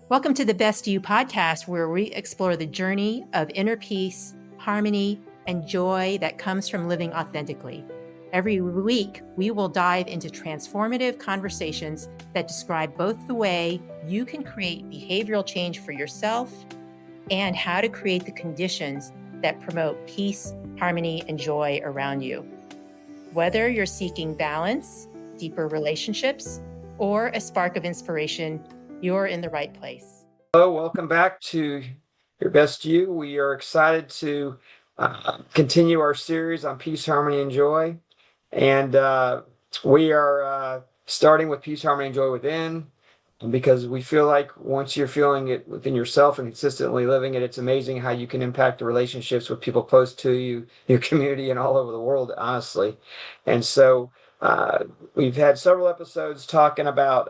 Welcome to the Best You podcast, where we explore the journey of inner peace, harmony, and joy that comes from living authentically. Every week, we will dive into transformative conversations that describe both the way you can create behavioral change for yourself and how to create the conditions that promote peace, harmony, and joy around you. Whether you're seeking balance, deeper relationships, or a spark of inspiration, you're in the right place. Hello, welcome back to Your Best You. We are excited to continue our series on peace, harmony, and joy. And we are starting with peace, harmony, and joy within, because we feel like once you're feeling it within yourself and consistently living it, it's amazing how you can impact the relationships with people close to you, your community, and all over the world, honestly. And so we've had several episodes talking about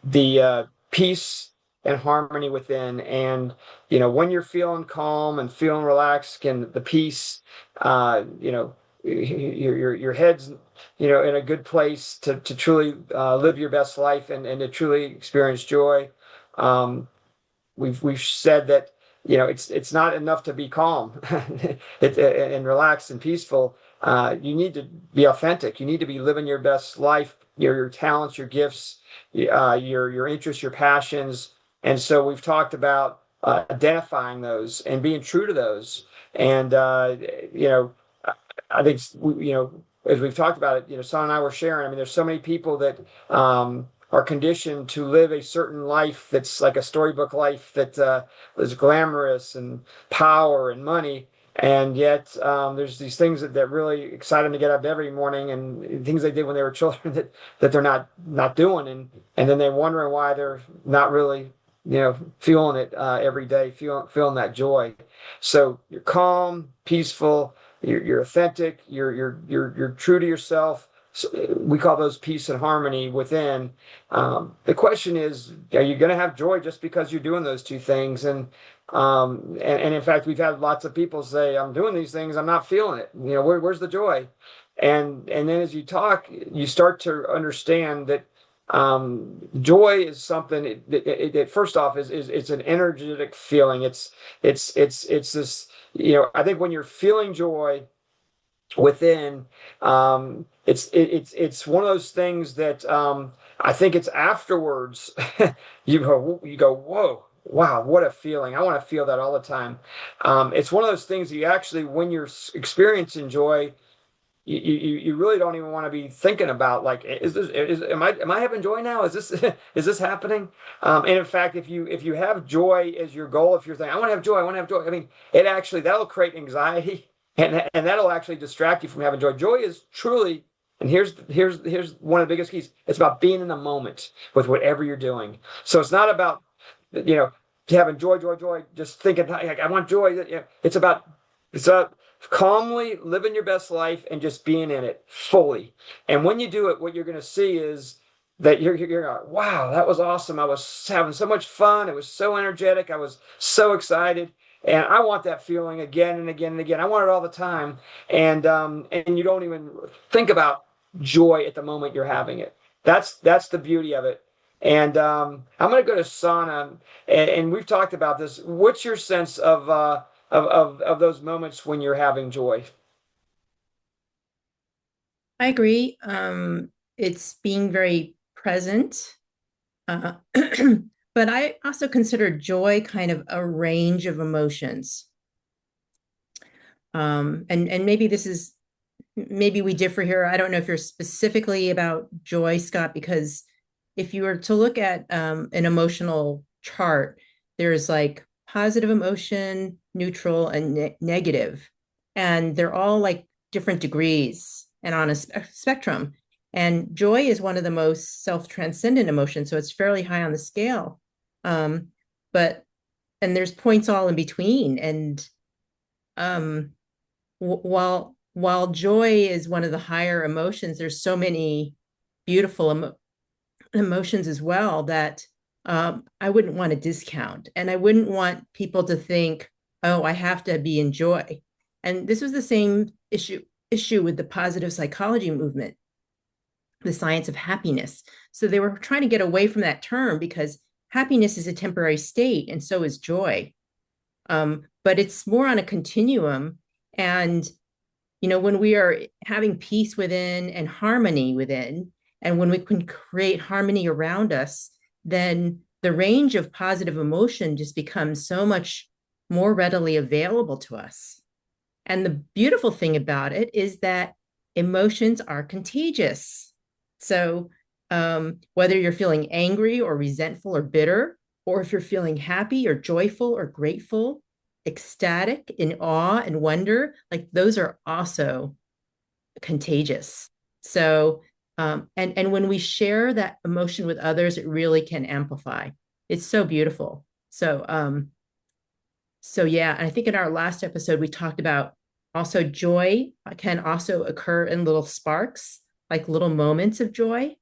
the peace and harmony within. And, when you're feeling calm and feeling relaxed, can the peace, your head's, in a good place to truly live your best life and to truly experience joy. We've said that, it's not enough to be calm and relaxed and peaceful. You need to be authentic. You need to be living your best life, your talents, your gifts, your interests, your passions. And so we've talked about identifying those and being true to those. And, I think, as we've talked about it, Sanna and I were sharing, there's so many people that are conditioned to live a certain life that's like a storybook life that is glamorous and power and money. And yet there's these things that really excite them to get up every morning, and things they did when they were children that they're not doing. And then they're wondering why they're not really, feeling it every day, feeling that joy. So you're calm, peaceful, you're authentic, you're true to yourself. So we call those peace and harmony within. The question is, are you going to have joy just because you're doing those two things? And in fact, we've had lots of people say, I'm doing these things, I'm not feeling it. Where's the joy? And then as you talk, you start to understand that joy is something that first off is it's an energetic feeling. It's this, I think when you're feeling joy within, it's one of those things that I think it's afterwards you go, whoa, wow, what a feeling. I want to feel that all the time. It's one of those things that you actually, when you're experiencing joy, you really don't even want to be thinking about, like, am I having joy now? Is this happening? And in fact, if you have joy as your goal, if you're thinking, I want to have joy, it actually, that'll create anxiety, and that'll actually distract you from having joy. Joy is truly, and here's one of the biggest keys. It's about being in the moment with whatever you're doing. So it's not about, having joy, just thinking, like, I want joy. It's about calmly living your best life and just being in it fully. And when you do it, what you're going to see is that you're going, wow, that was awesome. I was having so much fun. It was so energetic. I was so excited. And I want that feeling again and again and again. I want it all the time. And you don't even think about joy at the moment you're having it. That's the beauty of it. And I'm going to go to Sanna, and we've talked about this. What's your sense of those moments when you're having joy? I agree. It's being very present. But I also consider joy kind of a range of emotions. And maybe maybe we differ here. I don't know if you're specifically about joy, Scott, because if you were to look at an emotional chart, there's like positive emotion, neutral, and negative. And they're all like different degrees and on a spectrum. And joy is one of the most self-transcendent emotions, so it's fairly high on the scale. And there's points all in between. And while joy is one of the higher emotions, there's so many beautiful emotions as well that I wouldn't want to discount. And I wouldn't want people to think, oh, I have to be in joy. And this was the same issue with the positive psychology movement, the science of happiness. So they were trying to get away from that term because happiness is a temporary state, and so is joy. But it's more on a continuum. And, when we are having peace within and harmony within, and when we can create harmony around us, then the range of positive emotion just becomes so much more readily available to us. And the beautiful thing about it is that emotions are contagious. So, whether you're feeling angry or resentful or bitter, or if you're feeling happy or joyful or grateful, ecstatic, in awe and wonder, like those are also contagious. So, and when we share that emotion with others, it really can amplify. It's so beautiful. So yeah, and I think in our last episode we talked about also joy can also occur in little sparks, like little moments of joy.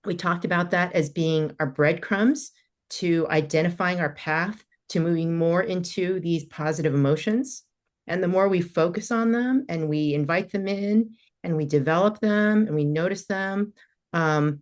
We talked about that as being our breadcrumbs to identifying our path to moving more into these positive emotions. And the more we focus on them and we invite them in and we develop them and we notice them, the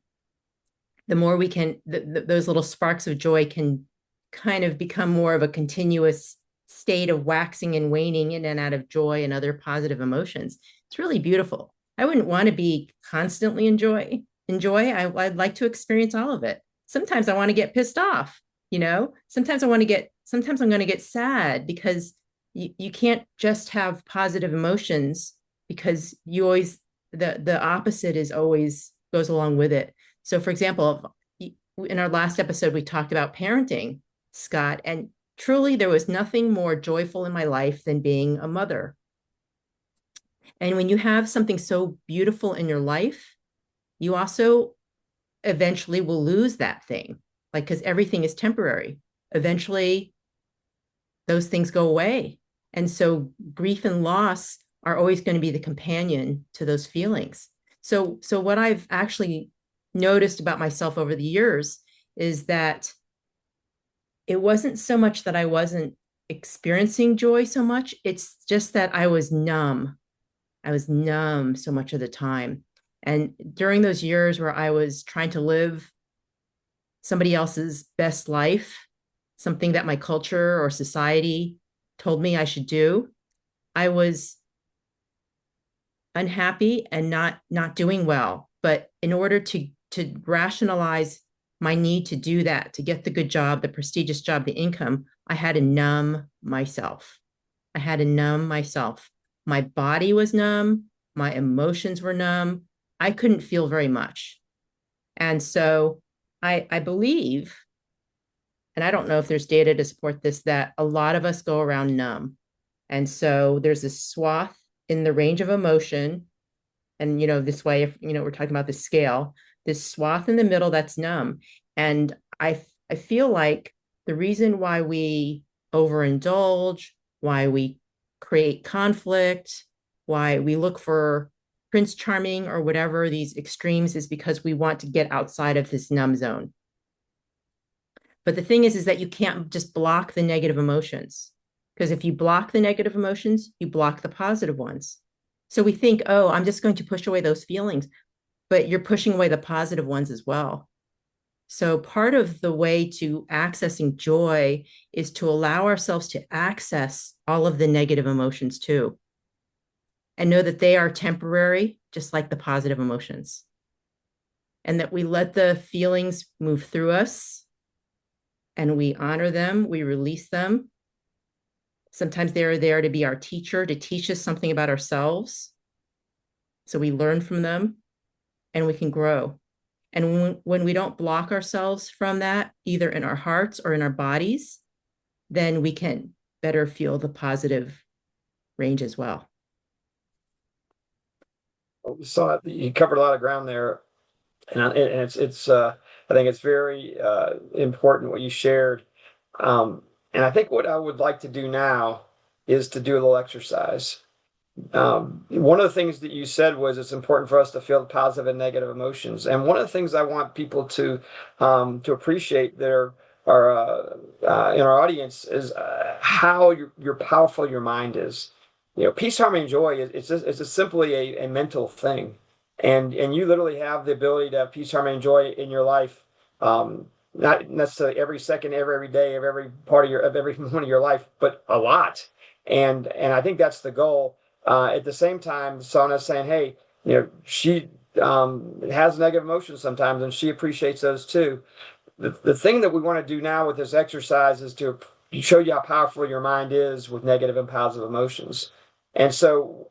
more we can, those little sparks of joy can kind of become more of a continuous state of waxing and waning in and out of joy and other positive emotions. It's really beautiful. I wouldn't want to be constantly in joy. I'd like to experience all of it. Sometimes I want to get pissed off, sometimes I'm going to get sad because you can't just have positive emotions because the opposite is always goes along with it. So for example, in our last episode, we talked about parenting, Scott, and truly there was nothing more joyful in my life than being a mother. And when you have something so beautiful in your life, you also eventually will lose that thing, like, because everything is temporary. Eventually, those things go away. And so grief and loss are always going to be the companion to those feelings. So what I've actually noticed about myself over the years is that it wasn't so much that I wasn't experiencing joy so much. It's just that I was numb. I was numb so much of the time. And during those years where I was trying to live somebody else's best life, something that my culture or society told me I should do, I was unhappy and not doing well. But in order to rationalize my need to do that, to get the good job, the prestigious job, the income, I had to numb myself. I had to numb myself. My body was numb. My emotions were numb. I couldn't feel very much. And so I believe, and I don't know if there's data to support this, that a lot of us go around numb. And so there's a swath in the range of emotion. And, this way, if, we're talking about the scale, this swath in the middle that's numb. And I feel like the reason why we overindulge, why we create conflict, why we look for Prince Charming or whatever these extremes is because we want to get outside of this numb zone. But the thing is that you can't just block the negative emotions, because if you block the negative emotions, you block the positive ones. So we think, oh, I'm just going to push away those feelings, but you're pushing away the positive ones as well. So part of the way to accessing joy is to allow ourselves to access all of the negative emotions too, and know that they are temporary, just like the positive emotions, and that we let the feelings move through us and we honor them, we release them. Sometimes they're there to be our teacher, to teach us something about ourselves. So we learn from them and we can grow. And when we don't block ourselves from that, either in our hearts or in our bodies, then we can better feel the positive range as well. So you covered a lot of ground there, and it's I think it's very important what you shared. And I think what I would like to do now is to do a little exercise. One of the things that you said was it's important for us to feel positive and negative emotions. And one of the things I want people to appreciate that are in our audience is how your powerful your mind is. Peace, harmony, and joy it's just simply a mental thing, and you literally have the ability to have peace, harmony, and joy in your life. not necessarily every second, every day of every part of every moment of your life, but a lot. And I think that's the goal. At the same time, Sanna's saying, hey, she has negative emotions sometimes, and she appreciates those too. The thing that we want to do now with this exercise is to show you how powerful your mind is with negative and positive emotions. And so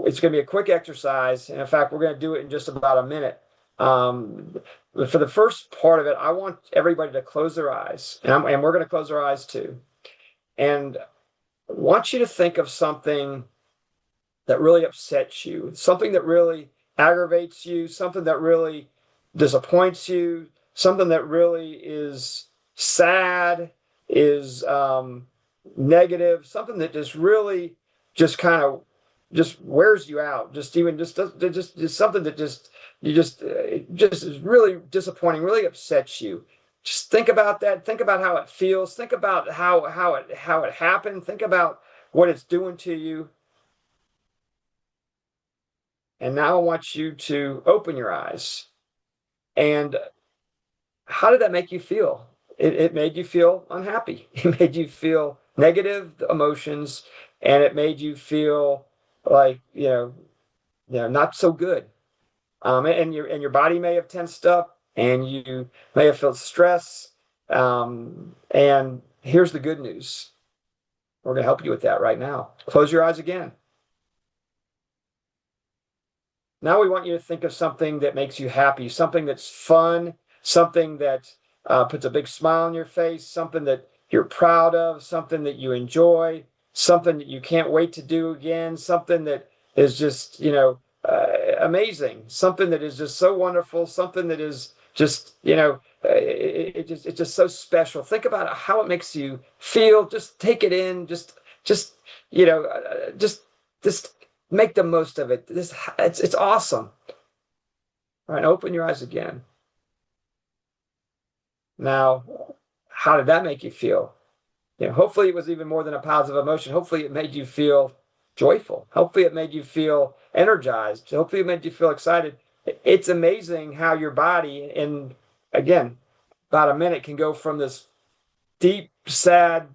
it's going to be a quick exercise. And in fact, we're going to do it in just about a minute. But for the first part of it, I want everybody to close their eyes, and we're going to close our eyes too. And I want you to think of something that really upsets you, something that really aggravates you, something that really disappoints you, something that really is sad, is negative, something that just really just kind of just wears you out, just something that just is really disappointing, really upsets you. Just think about that. Think about how it feels. Think about how it happened. Think about what it's doing to you. And now I want you to open your eyes. And how did that make you feel? It made you feel unhappy. It made you feel negative emotions, and it made you feel like, not so good. And your body may have tensed up, and you may have felt stress. And here's the good news. We're going to help you with that right now. Close your eyes again. Now we want you to think of something that makes you happy, something that's fun, something that puts a big smile on your face, something that you're proud of, something that you enjoy, something that you can't wait to do again, something that is just, amazing, something that is just so wonderful, something that is just, it's just so special. Think about how it makes you feel. Just take it in. Just, just make the most of it. It's awesome. All right, open your eyes again. Now, how did that make you feel? Hopefully it was even more than a positive emotion. Hopefully it made you feel joyful. Hopefully it made you feel energized. Hopefully it made you feel excited. It's amazing how your body, in again, about a minute, can go from this deep, sad,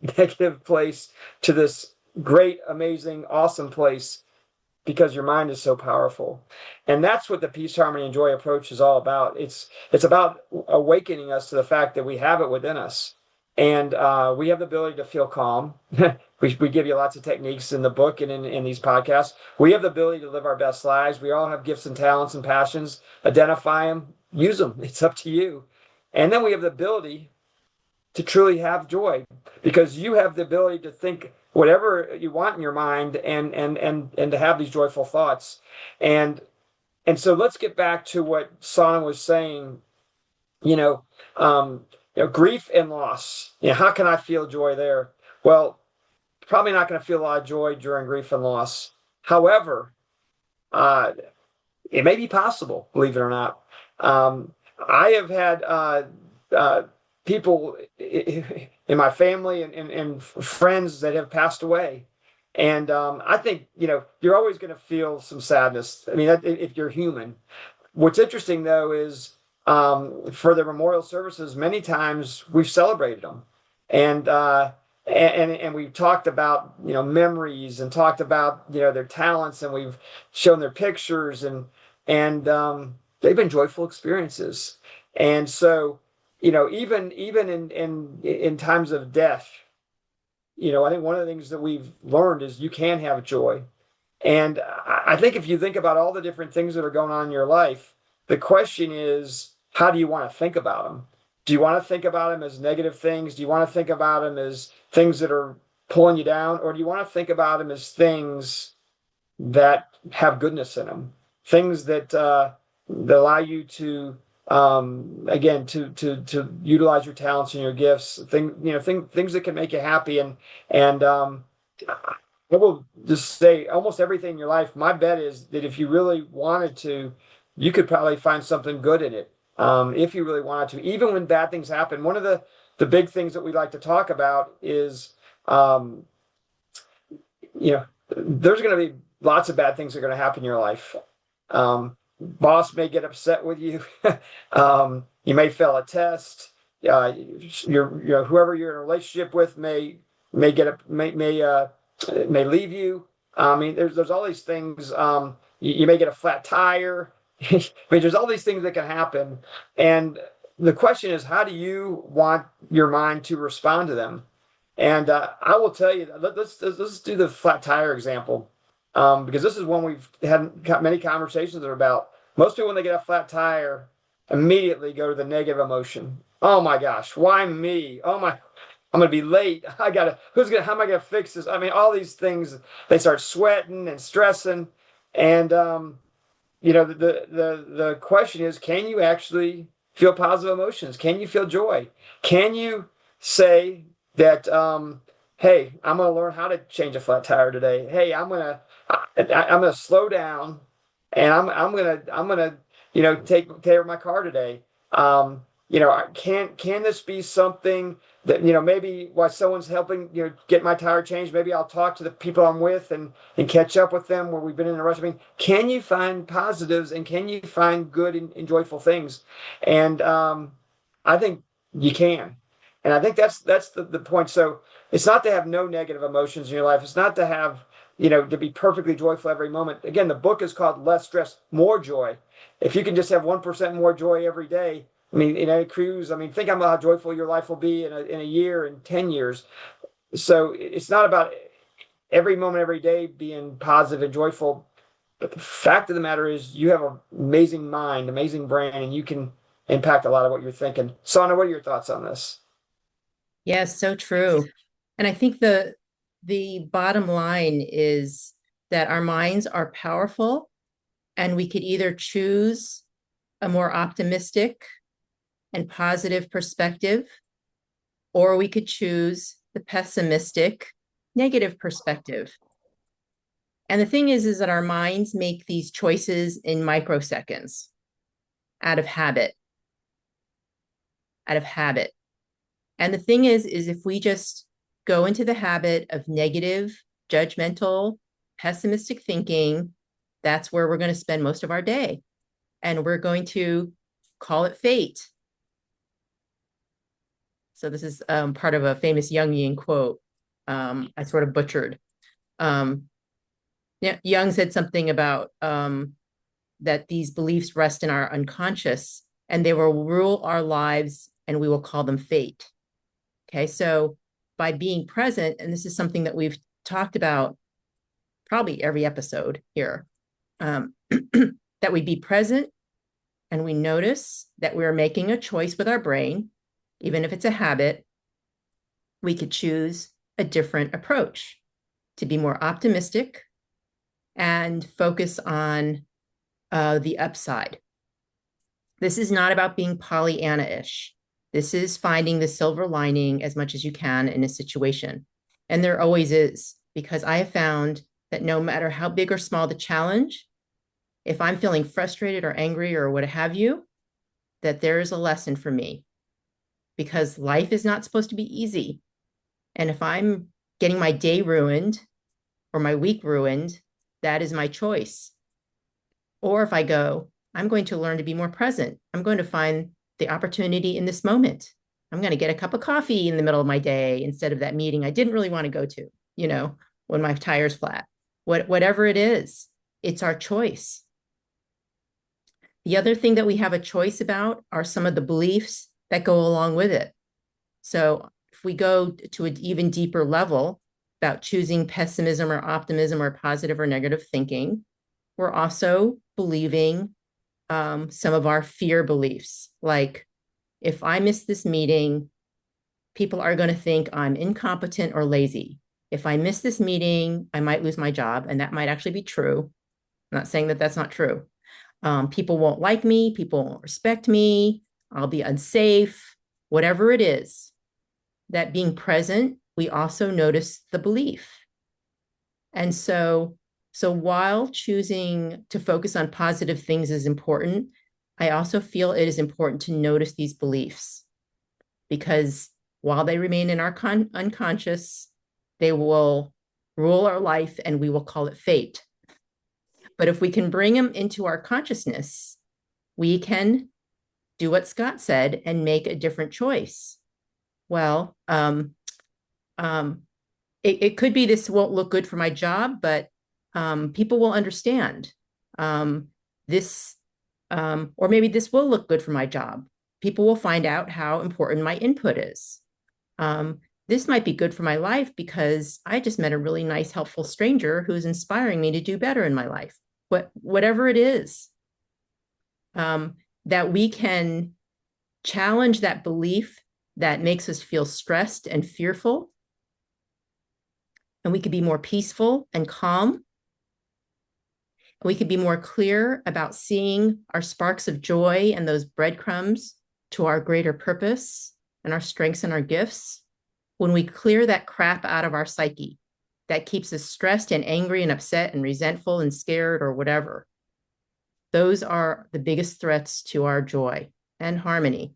negative place to this great, amazing, awesome place, because your mind is so powerful. And that's what the peace, harmony, and joy approach is all about. It's about awakening us to the fact that we have it within us. And we have the ability to feel calm. we give you lots of techniques in the book and in these podcasts. We have the ability to live our best lives. We all have gifts and talents and passions. Identify them, use them. It's up to you. And then we have the ability to truly have joy, because you have the ability to think whatever you want in your mind and to have these joyful thoughts. And so let's get back to what Sanna was saying, grief and loss. How can I feel joy there? Well, probably not going to feel a lot of joy during grief and loss. However, it may be possible, believe it or not. I have had people in my family and friends that have passed away. And I think, you're always going to feel some sadness. I mean, if you're human. What's interesting, though, is for the memorial services, many times we've celebrated them. And we've talked about, memories, and talked about, their talents, and we've shown their pictures, and they've been joyful experiences. And so, even in times of death, I think one of the things that we've learned is you can have joy. And I think if you think about all the different things that are going on in your life, the question is, how do you want to think about them? Do you want to think about them as negative things? Do you want to think about them as things that are pulling you down? Or do you want to think about them as things that have goodness in them? Things that allow you to again, to utilize your talents and your gifts, things that can make you happy. And I will just say, almost everything in your life, my bet is that if you really wanted to, you could probably find something good in it. If you really wanted to, even when bad things happen. One of the big things that we like to talk about is, there's going to be lots of bad things that are going to happen in your life. Boss may get upset with you. You may fail a test. whoever you're in a relationship with may get a may leave you. I mean, there's all these things. You may get a flat tire. I mean, there's all these things that can happen, and the question is, how do you want your mind to respond to them? And I will tell you, let's do the flat tire example, because this is one we've had many conversations about. Most people, when they get a flat tire, immediately go to the negative emotion. Oh my gosh, why me? Oh my, I'm gonna be late. How am I gonna fix this? I mean, all these things, they start sweating and stressing. And the question is, can you actually feel positive emotions? Can you feel joy? Can you say that, hey, I'm gonna learn how to change a flat tire today. Hey, I'm gonna slow down, and I'm gonna take care of my car today. Can this be something that, maybe while someone's helping, get my tire changed, maybe I'll talk to the people I'm with and catch up with them where we've been in a rush. I mean, can you find positives, and can you find good and joyful things? And I think you can. And I think that's the point. So it's not to have no negative emotions in your life. It's not to have, to be perfectly joyful every moment. Again, the book is called Less Stress, More Joy. If you can just have 1% more joy every day, I mean, in a cruise, I mean, think about how joyful your life will be in a year, in 10 years. So it's not about every moment, every day being positive and joyful. But the fact of the matter is, you have an amazing mind, amazing brain, and you can impact a lot of what you're thinking. Sana, what are your thoughts on this? Yes, so true. And I think the bottom line is that our minds are powerful, and we could either choose a more optimistic and positive perspective, or we could choose the pessimistic, negative perspective. And the thing is that our minds make these choices in microseconds out of habit, out of habit. And the thing is if we just go into the habit of negative, judgmental, pessimistic thinking, that's where we're going to spend most of our day. And we're going to call it fate. So this is part of a famous Jungian quote. I sort of butchered. Jung said something about that these beliefs rest in our unconscious, and they will rule our lives, and we will call them fate. Okay, so by being present, and this is something that we've talked about probably every episode here, that we be present and we notice that we're making a choice with our brain, even if it's a habit. We could choose a different approach to be more optimistic and focus on the upside. This is not about being Pollyanna-ish. This is finding the silver lining as much as you can in a situation. And there always is, because I have found that no matter how big or small the challenge, if I'm feeling frustrated or angry or what have you, that there is a lesson for me, because life is not supposed to be easy. And if I'm getting my day ruined or my week ruined, that is my choice. Or if I go, I'm going to learn to be more present. I'm going to find the opportunity in this moment. I'm going to get a cup of coffee in the middle of my day instead of that meeting I didn't really want to go to, when my tire's flat. Whatever it is, it's our choice. The other thing that we have a choice about are some of the beliefs that go along with it. So if we go to an even deeper level about choosing pessimism or optimism or positive or negative thinking, we're also believing some of our fear beliefs. Like, if I miss this meeting, people are going to think I'm incompetent or lazy. If I miss this meeting, I might lose my job. And that might actually be true. I'm not saying that that's not true. People won't like me. People won't respect me. I'll be unsafe. Whatever it is, that being present, we also notice the belief. And so while choosing to focus on positive things is important, I also feel it is important to notice these beliefs, because while they remain in our unconscious, they will rule our life, and we will call it fate. But if we can bring them into our consciousness, we can do what Scott said and make a different choice. Well, it could be this won't look good for my job, but people will understand this, or maybe this will look good for my job. People will find out how important my input is. This might be good for my life because I just met a really nice, helpful stranger who's inspiring me to do better in my life. Whatever it is, that we can challenge that belief that makes us feel stressed and fearful, and we could be more peaceful and calm. We could be more clear about seeing our sparks of joy and those breadcrumbs to our greater purpose and our strengths and our gifts. When we clear that crap out of our psyche that keeps us stressed and angry and upset and resentful and scared or whatever, those are the biggest threats to our joy and harmony.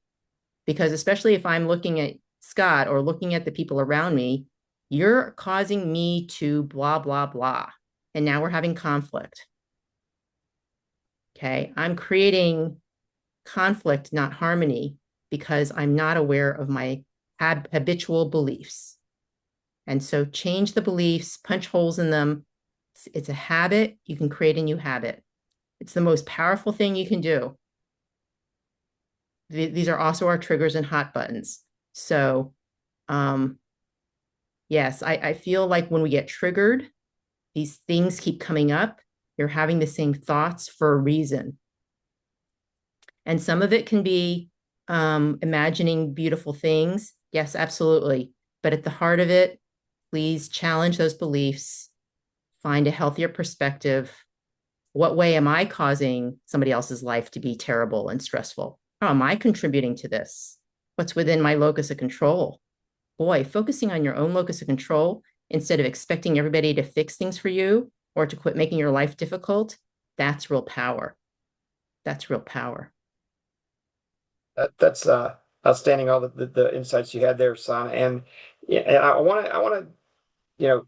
Because especially if I'm looking at Scott or looking at the people around me, you're causing me to blah, blah, blah. And now we're having conflict. Okay, I'm creating conflict, not harmony, because I'm not aware of my habitual beliefs. And so change the beliefs, punch holes in them. It's a habit. You can create a new habit. It's the most powerful thing you can do. These are also our triggers and hot buttons. So, yes, I feel like when we get triggered, these things keep coming up. You're having the same thoughts for a reason. And some of it can be imagining beautiful things. Yes, absolutely. But at the heart of it, please challenge those beliefs, find a healthier perspective. What way am I causing somebody else's life to be terrible and stressful? How am I contributing to this? What's within my locus of control? Boy, focusing on your own locus of control instead of expecting everybody to fix things for you or to quit making your life difficult, that's real power. That's real power. That's outstanding. All the insights you had there, Sana, and yeah, and I want to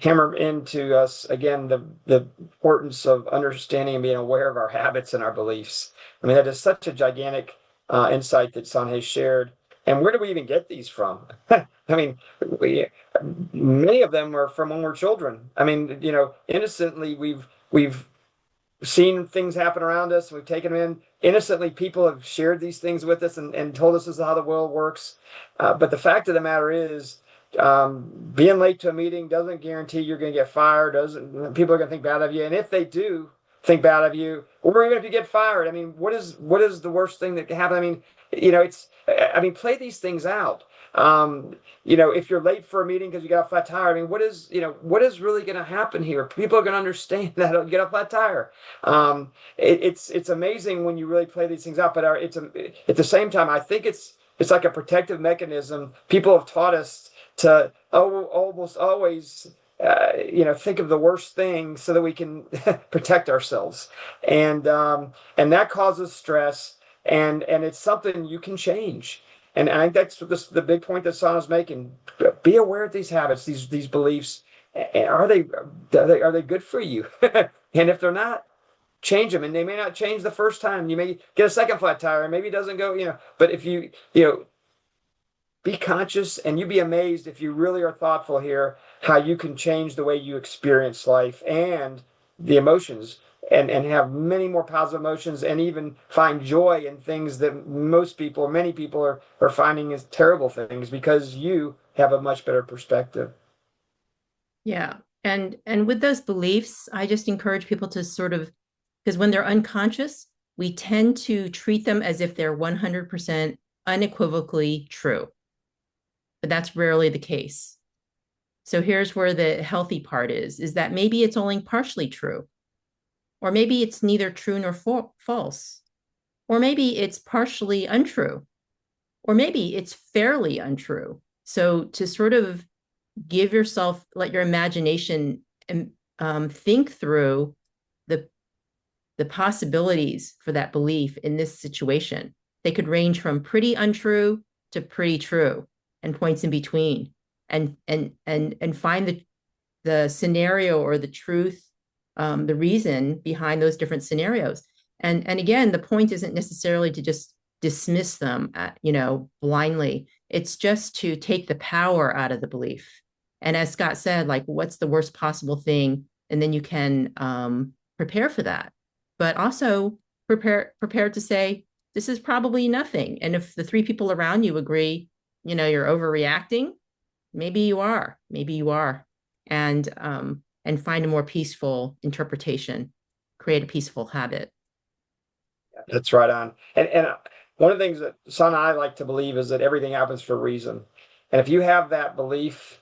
hammer into us again the importance of understanding and being aware of our habits and our beliefs. I mean, that is such a gigantic insight that Sana has shared. And where do we even get these from? I mean, many of them are from when we're children. I mean, innocently we've seen things happen around us. We've taken them in innocently. People have shared these things with us and told us this is how the world works. But the fact of the matter is, being late to a meeting doesn't guarantee you're going to get fired. Doesn't people are going to think bad of you? And if they do think bad of you, or even if you get fired, I mean, what is the worst thing that can happen? I mean, play these things out. If you're late for a meeting because you got a flat tire, I mean, what is really going to happen here? People are going to understand that you get a flat tire. It's amazing when you really play these things out, but at the same time, I think it's like a protective mechanism. People have taught us to almost always think of the worst thing so that we can protect ourselves, and that causes stress, and it's something you can change. And I think that's the big point that Sana's making. Be aware of these habits, these beliefs. And are they good for you? And if they're not, change them. And they may not change the first time. You may get a second flat tire, and maybe it doesn't go. But if you be conscious, and you'd be amazed if you really are thoughtful here, how you can change the way you experience life and the emotions, and have many more positive emotions, and even find joy in things that most people or many people are finding as terrible things, because you have a much better perspective. Yeah. And with those beliefs, I just encourage people to because when they're unconscious, we tend to treat them as if they're 100% unequivocally true. But that's rarely the case. So here's where the healthy part is that maybe it's only partially true. Or maybe it's neither true nor false. Or maybe it's partially untrue. Or maybe it's fairly untrue. So to sort of let your imagination think through the possibilities for that belief in this situation. They could range from pretty untrue to pretty true, and points in between, and find the scenario or the truth, the reason behind those different scenarios. And again, the point isn't necessarily to just dismiss them, blindly. It's just to take the power out of the belief. And as Scott said, like, what's the worst possible thing? And then you can prepare for that, but also prepare to say, this is probably nothing. And if the three people around you agree, you're overreacting, maybe you are, and find a more peaceful interpretation, create a peaceful habit. That's right on. And one of the things that Son and I like to believe is that everything happens for a reason. And if you have that belief,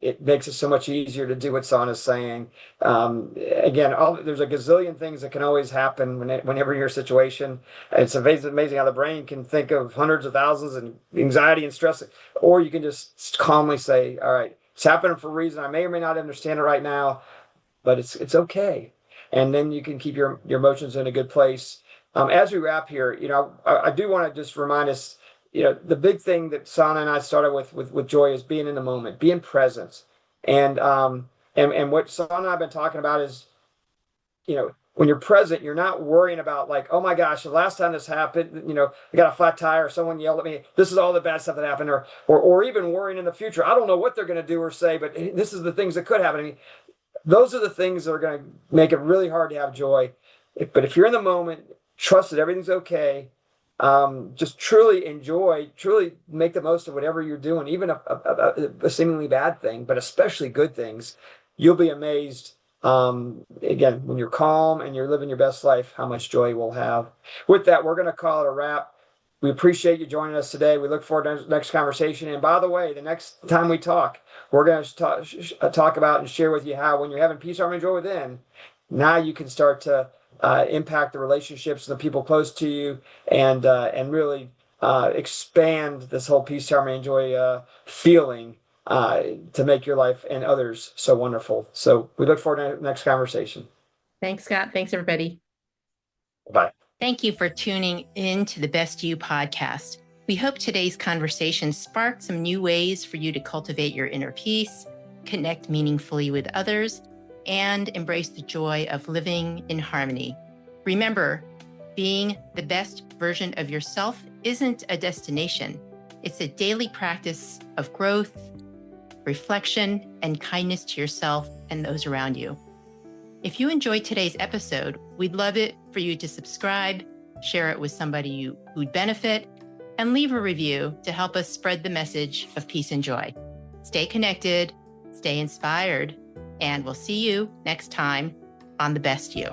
it makes it so much easier to do what Son is saying. Again, there's a gazillion things that can always happen whenever you're in a situation. It's amazing how the brain can think of hundreds of thousands and anxiety and stress, or you can just calmly say, all right, it's happening for a reason. I may or may not understand it right now, but it's okay. And then you can keep your emotions in a good place. As we wrap here, I do want to just remind us, the big thing that Sana and I started with Joy is being in the moment, being present. And what Sana and I have been talking about is, when you're present, you're not worrying about like, oh my gosh, the last time this happened, I got a flat tire, someone yelled at me. This is all the bad stuff that happened, or even worrying in the future. I don't know what they're going to do or say, but this is the things that could happen. I mean, those are the things that are going to make it really hard to have joy. But if you're in the moment, trust that everything's okay. Just truly enjoy, truly make the most of whatever you're doing, even a seemingly bad thing, but especially good things. You'll be amazed, again, when you're calm and you're living your best life, how much joy we'll have. With that, we're going to call it a wrap. We appreciate you joining us today. We look forward to the next conversation. And by the way, the next time we talk, we're going to talk about and share with you how when you're having peace, harmony, and joy within, now you can start to impact the relationships, the people close to you, and really expand this whole peace, harmony, and joy feeling to make your life and others so wonderful. So we look forward to the next conversation. Thanks, Scott. Thanks, everybody. Bye. Thank you for tuning in to the Best You podcast. We hope today's conversation sparked some new ways for you to cultivate your inner peace, connect meaningfully with others, and embrace the joy of living in harmony. Remember, being the best version of yourself isn't a destination. It's a daily practice of growth, reflection, and kindness to yourself and those around you. If you enjoyed today's episode, we'd love it for you to subscribe, share it with somebody who'd benefit, and leave a review to help us spread the message of peace and joy. Stay connected, stay inspired, and we'll see you next time on The Best You.